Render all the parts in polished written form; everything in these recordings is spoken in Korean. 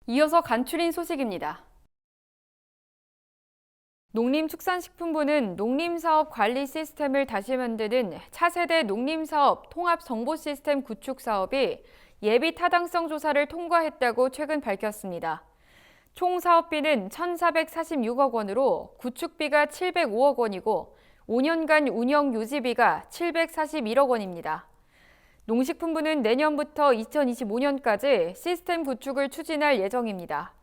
이어서 간추린 소식입니다. 농림축산식품부는 농림사업 관리 시스템을 다시 만드는 차세대 농림사업 통합정보시스템 구축 사업이 예비 타당성 조사를 통과했다고 최근 밝혔습니다. 총 사업비는 1,446억 원으로 구축비가 705억 원이고 5년간 운영 유지비가 741억 원입니다. 농식품부는 내년부터 2025년까지 시스템 구축을 추진할 예정입니다.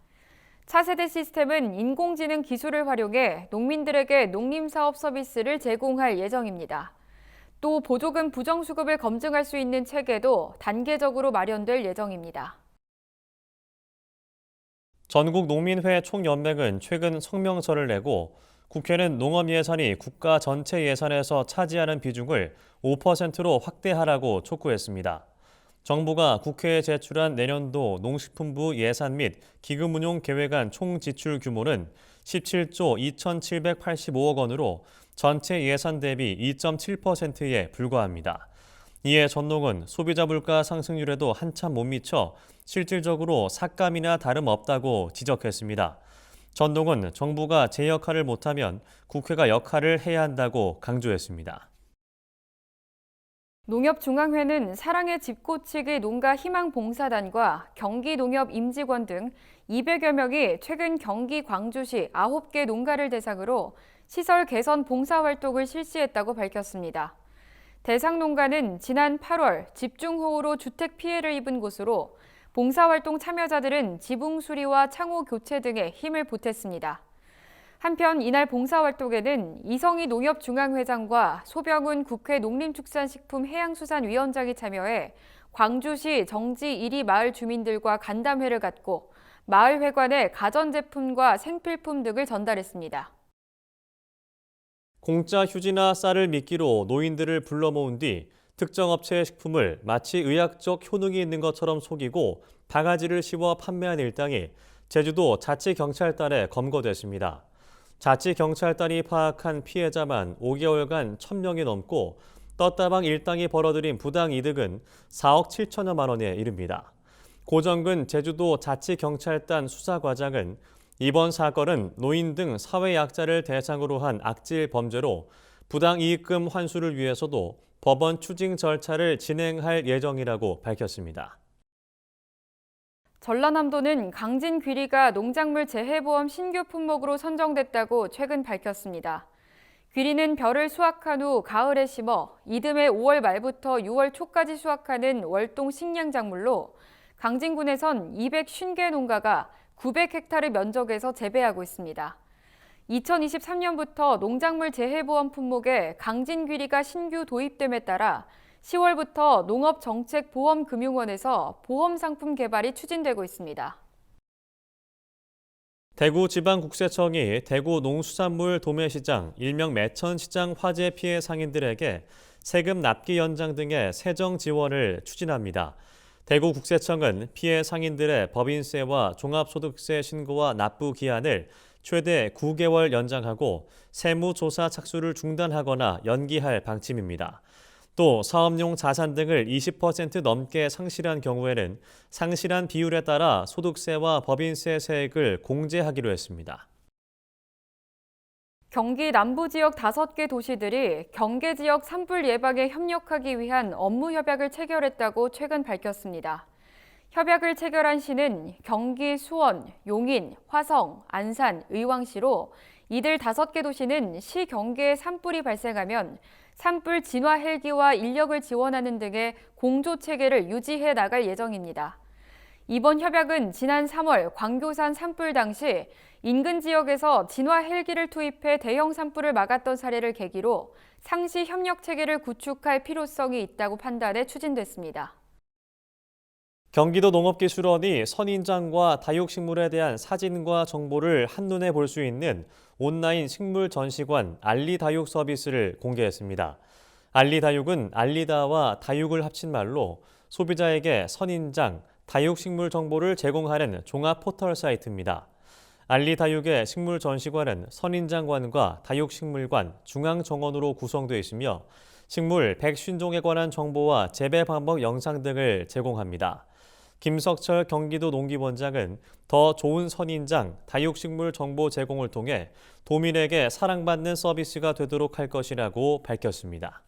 차세대 시스템은 인공지능 기술을 활용해 농민들에게 농림사업 서비스를 제공할 예정입니다. 또 보조금 부정수급을 검증할 수 있는 체계도 단계적으로 마련될 예정입니다. 전국농민회 총연맹은 최근 성명서를 내고 국회는 농업 예산이 국가 전체 예산에서 차지하는 비중을 5%로 확대하라고 촉구했습니다. 정부가 국회에 제출한 내년도 농식품부 예산 및 기금 운용 계획안 총 지출 규모는 17조 2,785억 원으로 전체 예산 대비 2.7%에 불과합니다. 이에 전농은 소비자 물가 상승률에도 한참 못 미쳐 실질적으로 삭감이나 다름없다고 지적했습니다. 전농은 정부가 제 역할을 못하면 국회가 역할을 해야 한다고 강조했습니다. 농협중앙회는 사랑의 집고치기 농가 희망봉사단과 경기농협 임직원 등 200여 명이 최근 경기 광주시 9개 농가를 대상으로 시설 개선 봉사활동을 실시했다고 밝혔습니다. 대상 농가는 지난 8월 집중호우로 주택 피해를 입은 곳으로 봉사활동 참여자들은 지붕 수리와 창호 교체 등에 힘을 보탰습니다. 한편 이날 봉사활동에는 이성희 농협중앙회장과 소병훈 국회 농림축산식품해양수산위원장이 참여해 광주시 정지 1위 마을 주민들과 간담회를 갖고 마을회관에 가전제품과 생필품 등을 전달했습니다. 공짜 휴지나 쌀을 미끼로 노인들을 불러 모은 뒤 특정 업체의 식품을 마치 의학적 효능이 있는 것처럼 속이고 바가지를 씌워 판매한 일당이 제주도 자치경찰단에 검거됐습니다. 자치경찰단이 파악한 피해자만 5개월간 1,000명이 넘고 떴다방 일당이 벌어들인 부당 이득은 4억 7천여만 원에 이릅니다. 고정근 제주도 자치경찰단 수사과장은 이번 사건은 노인 등 사회약자를 대상으로 한 악질 범죄로 부당 이익금 환수를 위해서도 법원 추징 절차를 진행할 예정이라고 밝혔습니다. 전라남도는 강진 귀리가 농작물 재해보험 신규 품목으로 선정됐다고 최근 밝혔습니다. 귀리는 벼를 수확한 후 가을에 심어 이듬해 5월 말부터 6월 초까지 수확하는 월동 식량작물로 강진군에선 250개 농가가 900헥타르 면적에서 재배하고 있습니다. 2023년부터 농작물 재해보험 품목에 강진귀리가 신규 도입됨에 따라 10월부터 농업정책보험금융원에서 보험상품 개발이 추진되고 있습니다. 대구지방국세청이 대구 농수산물 도매시장, 일명 매천시장 화재 피해 상인들에게 세금 납기 연장 등의 세정 지원을 추진합니다. 대구국세청은 피해 상인들의 법인세와 종합소득세 신고와 납부 기한을 최대 9개월 연장하고 세무조사 착수를 중단하거나 연기할 방침입니다. 또 사업용 자산 등을 20% 넘게 상실한 경우에는 상실한 비율에 따라 소득세와 법인세 세액을 공제하기로 했습니다. 경기 남부 지역 5개 도시들이 경계 지역 산불 예방에 협력하기 위한 업무 협약을 체결했다고 최근 밝혔습니다. 협약을 체결한 시는 경기 수원, 용인, 화성, 안산, 의왕시로 이들 5개 도시는 시 경계에 산불이 발생하면 산불 진화 헬기와 인력을 지원하는 등의 공조 체계를 유지해 나갈 예정입니다. 이번 협약은 지난 3월 광교산 산불 당시 인근 지역에서 진화 헬기를 투입해 대형 산불을 막았던 사례를 계기로 상시 협력 체계를 구축할 필요성이 있다고 판단해 추진됐습니다. 경기도 농업기술원이 선인장과 다육식물에 대한 사진과 정보를 한눈에 볼 수 있는 온라인 식물 전시관 알리다육 서비스를 공개했습니다. 알리다육은 알리다와 다육을 합친 말로 소비자에게 선인장, 다육식물 정보를 제공하는 종합 포털 사이트입니다. 알리다육의 식물 전시관은 선인장관과 다육식물관, 중앙정원으로 구성되어 있으며 식물 150종에 관한 정보와 재배 방법 영상 등을 제공합니다. 김석철 경기도 농기본장은 더 좋은 선인장, 다육식물 정보 제공을 통해 도민에게 사랑받는 서비스가 되도록 할 것이라고 밝혔습니다.